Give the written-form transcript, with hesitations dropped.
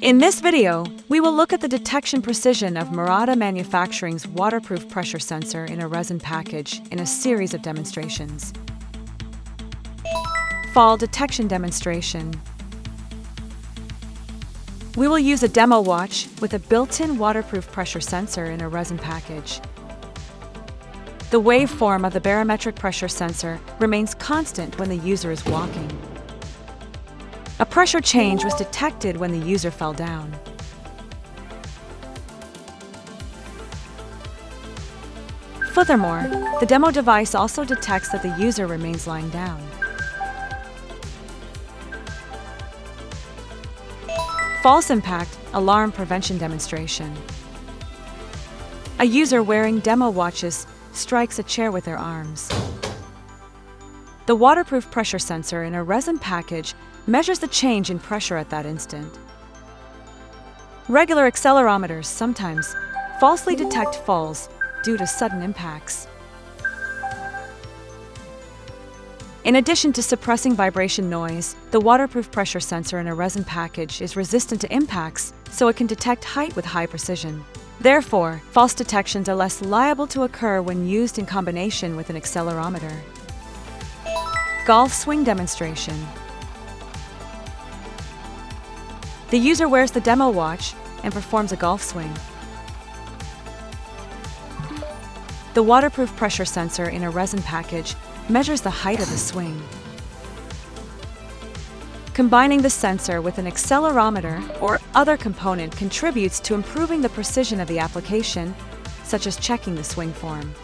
In this video, we will look at the detection precision of Murata Manufacturing's waterproof pressure sensor in a resin package in a series of demonstrations. Fall detection demonstration. We will use a demo watch with a built-in waterproof pressure sensor in a resin package. The waveform of the barometric pressure sensor remains constant when the user is walking. A pressure change was detected when the user fell down. Furthermore, the demo device also detects that the user remains lying down. False impact alarm prevention demonstration. A user wearing demo watches strikes a chair with their arms. The waterproof pressure sensor in a resin package measures the change in pressure at that instant. Regular accelerometers sometimes falsely detect falls due to sudden impacts. In addition to suppressing vibration noise, the waterproof pressure sensor in a resin package is resistant to impacts, so it can detect height with high precision. Therefore, false detections are less liable to occur when used in combination with an accelerometer. Golf swing demonstration. The user wears the demo watch and performs a golf swing. The waterproof pressure sensor in a resin package measures the height of the swing. Combining the sensor with an accelerometer or other component contributes to improving the precision of the application, such as checking the swing form.